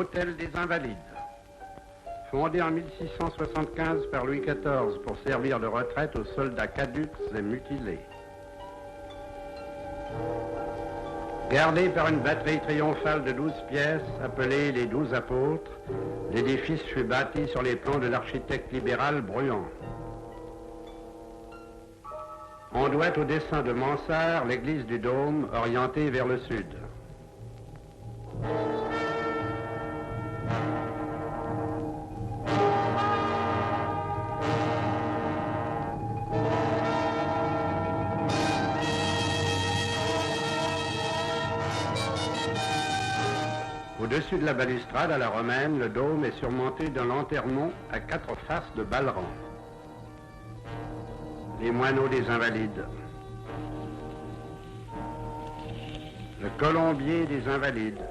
l'Hôtel des Invalides. Fondé en 1675 par Louis XIV pour servir de retraite aux soldats caducs et mutilés. Gardé par une batterie triomphale de 12 pièces, appelée les 12 apôtres, l'édifice fut bâti sur les plans de l'architecte libéral Bruant. On doit au dessin de Mansart l'église du Dôme orientée vers le sud. Au-dessus de la balustrade à la romaine, le dôme est surmonté d'un lanternon à 4 faces de ballerons. Les moineaux des Invalides. Le colombier des Invalides.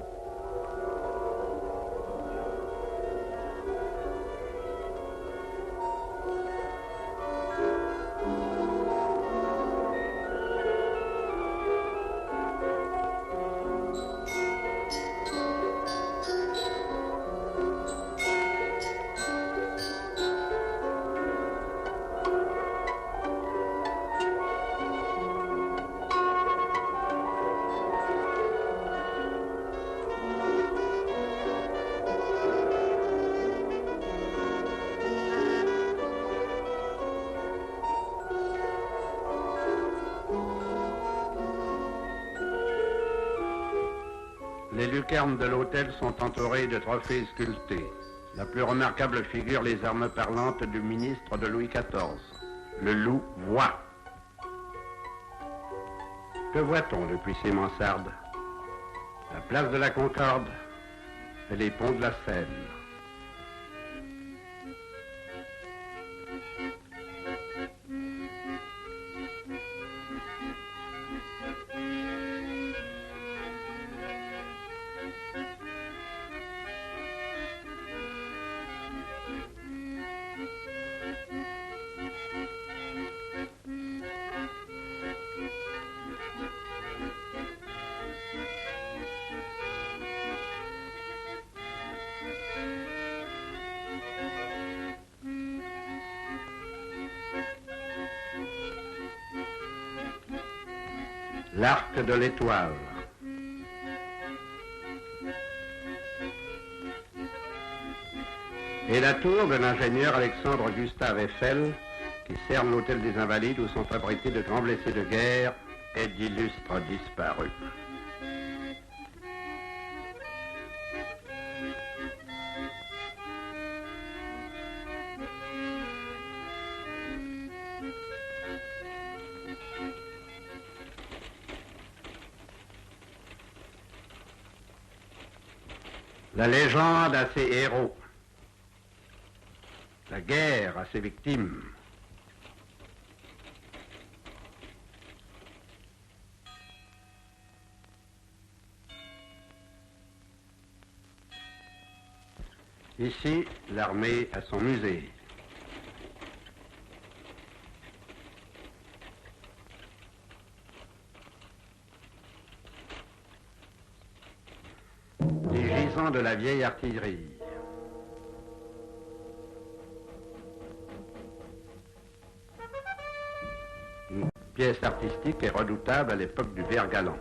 Les lucarnes de l'hôtel sont entourées de trophées sculptés. La plus remarquable figure les armes parlantes du ministre de Louis XIV. Le loup voit. Que voit-on depuis ces mansardes? La place de la Concorde et les ponts de la Seine. L'Arc de l'Étoile. Et la tour de l'ingénieur Alexandre Gustave Eiffel, qui cerne l'hôtel des Invalides où sont fabriqués de grands blessés de guerre et d'illustres disparus. La légende a ses héros, la guerre a ses victimes. Ici, l'armée a son musée. De la vieille artillerie. Une pièce artistique et redoutable à l'époque du Vert galant.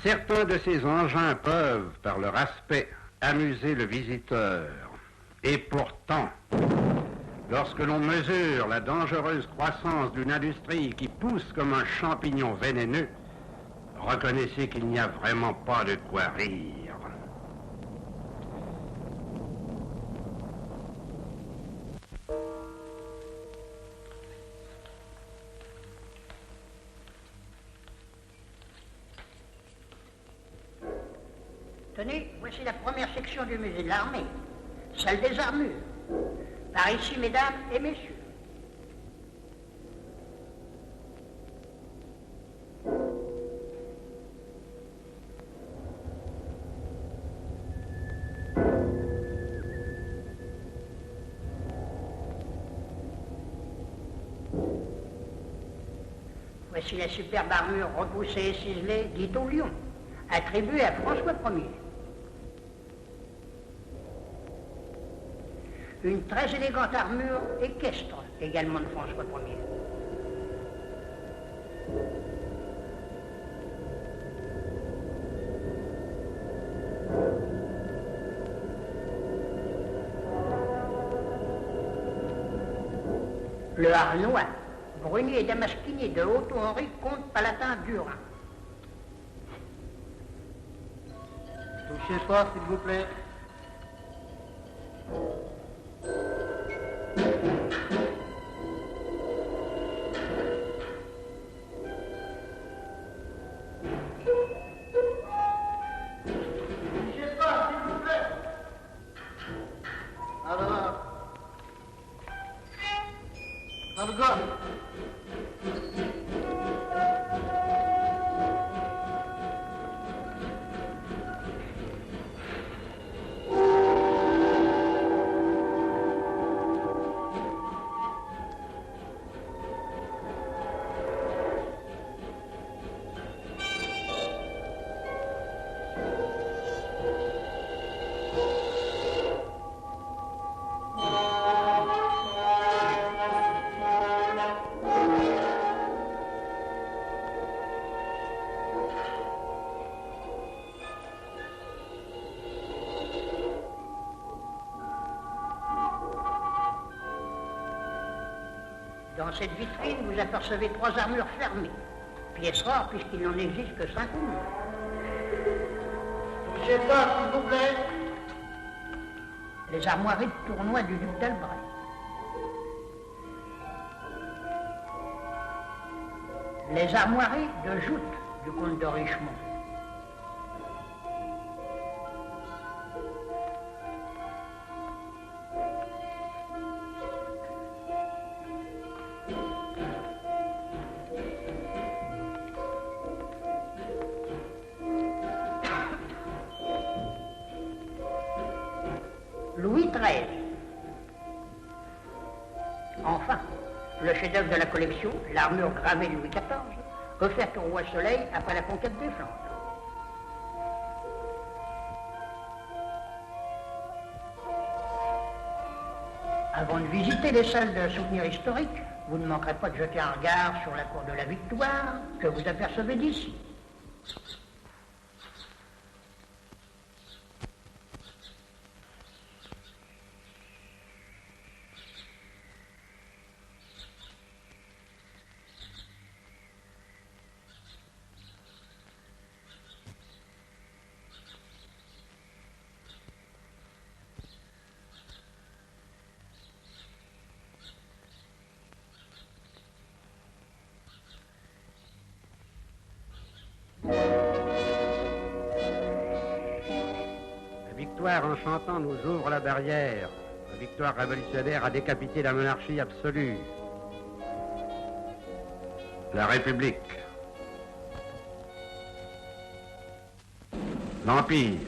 Certains de ces engins peuvent, par leur aspect, amuser le visiteur. Et pourtant, lorsque l'on mesure la dangereuse croissance d'une industrie qui pousse comme un champignon vénéneux, reconnaissez qu'il n'y a vraiment pas de quoi rire. Tenez, voici la première section du musée de l'armée, celle des armures. Par ici, mesdames et messieurs. Voici la superbe armure repoussée et ciselée dite au lion, attribuée à François Ier. Une très élégante armure équestre, également de François Ier. Le harnois, bruni et damasquiné de Otto-Henri, comte palatin d'Urin. Touchez fort, s'il vous plaît. Touchez fort, s'il vous plaît. Alors. Dans le gars. Dans cette vitrine, vous apercevez 3 armures fermées. Pièces rares puisqu'il n'en existe que 5 ou moins. Touchez fort, s'il vous plaît. Les armoiries de tournoi du duc d'Albret. Les armoiries de joute du comte de Richemont. Louis XIII. Enfin, le chef-d'œuvre de la collection, l'armure gravée de Louis XIV, offerte au roi Soleil après la conquête des Flandres. Avant de visiter les salles de souvenirs historiques, vous ne manquerez pas de jeter un regard sur la cour de la Victoire que vous apercevez d'ici. La victoire en chantant nous ouvre la barrière. La victoire révolutionnaire a décapité la monarchie absolue. La République. L'Empire.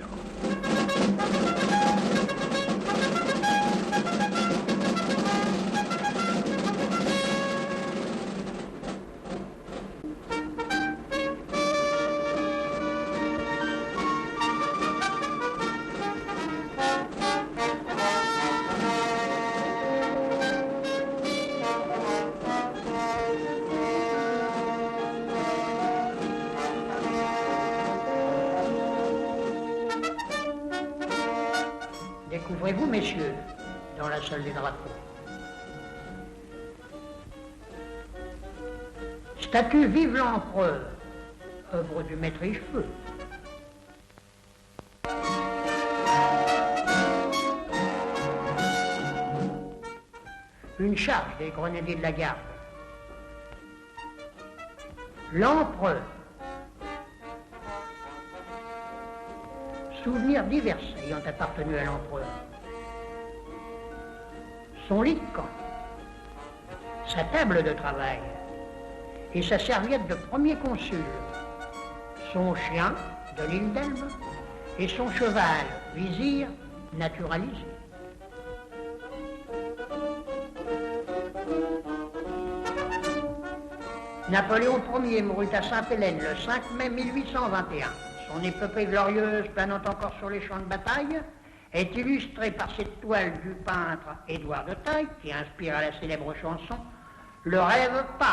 Découvrez-vous, messieurs, dans la salle des drapeaux. Statue Vive l'Empereur, œuvre du maître Richefeu. Une charge des grenadiers de la garde. L'Empereur. Souvenirs divers ayant appartenu à l'empereur. Son lit de camp, sa table de travail et sa serviette de premier consul, son chien de l'île d'Elbe et son cheval, vizir, naturalisé. Napoléon Ier mourut à Sainte-Hélène le 5 mai 1821. Son épopée glorieuse, planant encore sur les champs de bataille, est illustrée par cette toile du peintre Édouard de Taille, qui inspira la célèbre chanson « Le rêve passe ».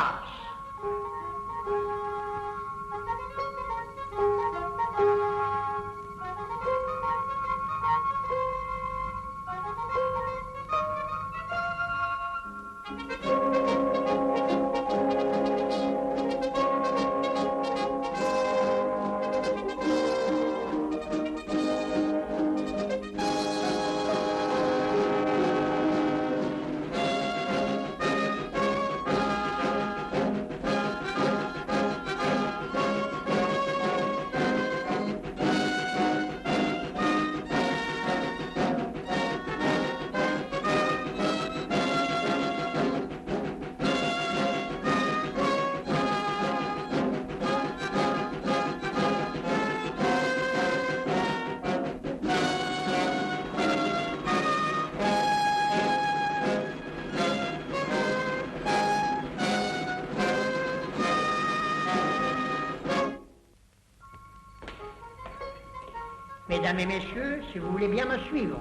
Mesdames et messieurs, si vous voulez bien me suivre.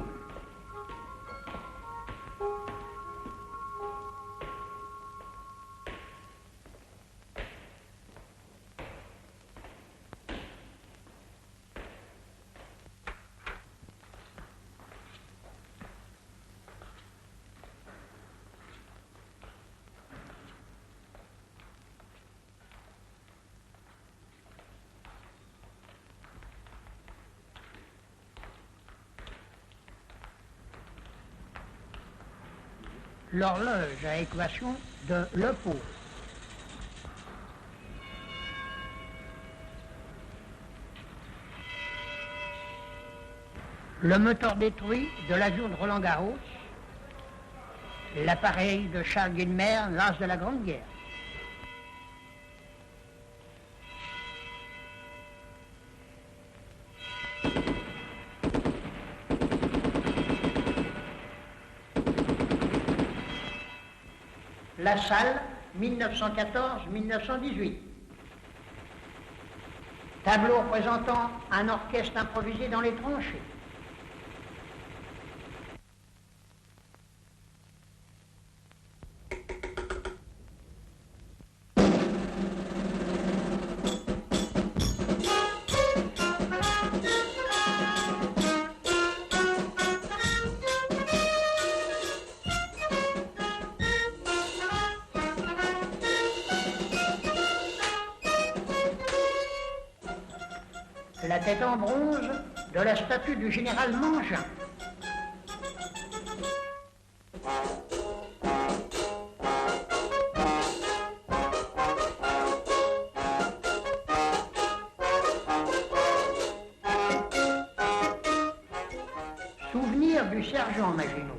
L'horloge à équation de Lepau. Le moteur détruit de l'avion de Roland Garros. L'appareil de Charles Guilmer, l'as de la Grande Guerre. La salle, 1914-1918. Tableau représentant un orchestre improvisé dans les tranchées. La tête en bronze de la statue du général Mangin. Souvenir du sergent Maginot.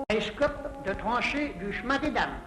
Télescope de tranchée du chemin des Dames.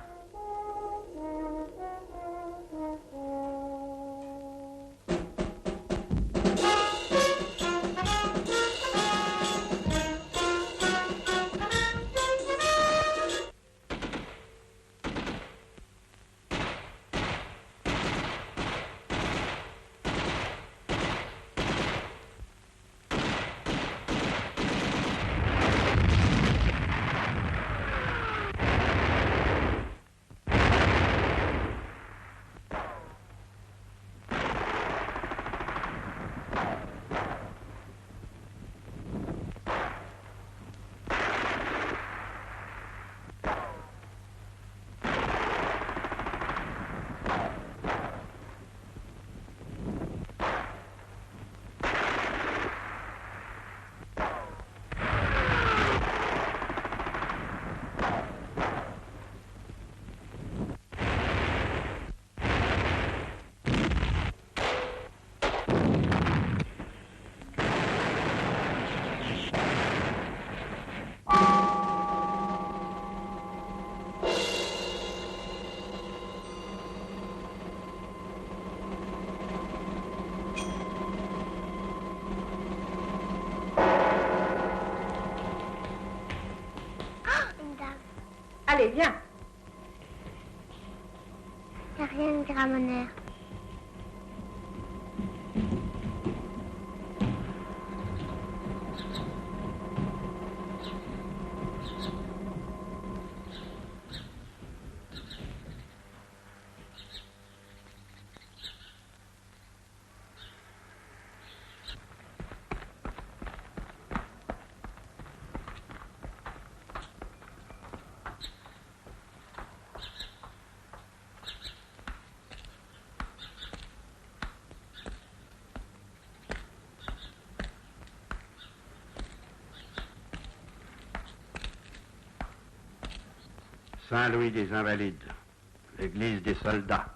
Allez, viens. Y a rien de grave, mon air. Saint-Louis des Invalides, l'église des soldats.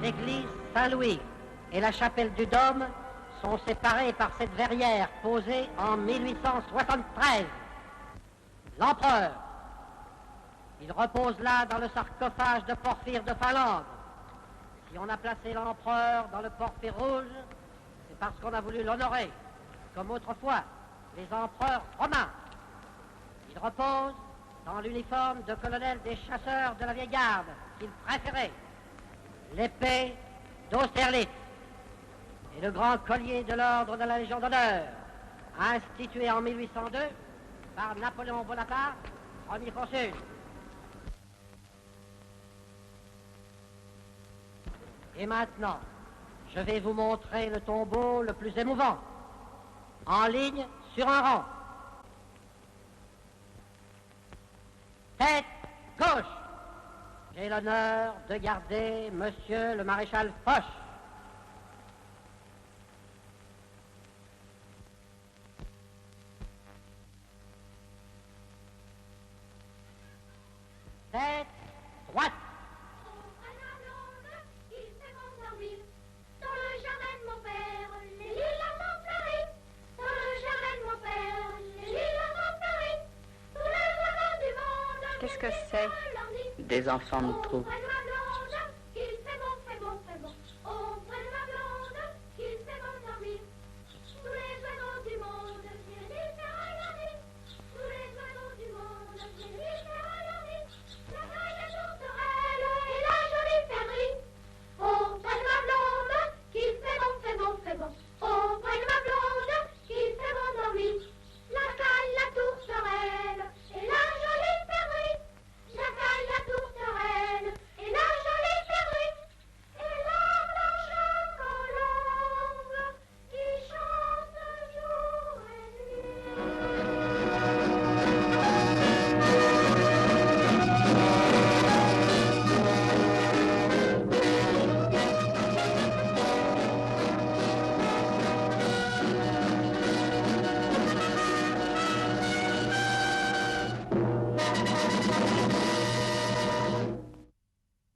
L'église Saint-Louis et la chapelle du Dôme sont séparées par cette verrière posée en 1873. L'empereur, il repose là dans le sarcophage de Porphyre de Finlande. Si on a placé l'empereur dans le porphyre rouge, c'est parce qu'on a voulu l'honorer, comme autrefois les empereurs romains. Il repose dans l'uniforme de colonel des chasseurs de la vieille garde qu'il préférait, l'épée d'Austerlitz et le grand collier de l'ordre de la Légion d'honneur, institué en 1802 par Napoléon Bonaparte, premier consul. Et maintenant, je vais vous montrer le tombeau le plus émouvant, en ligne sur un rang. Tête gauche. J'ai l'honneur de garder Monsieur le maréchal Foch. Tête droite. Qu'est-ce que c'est? Des enfants de troupe.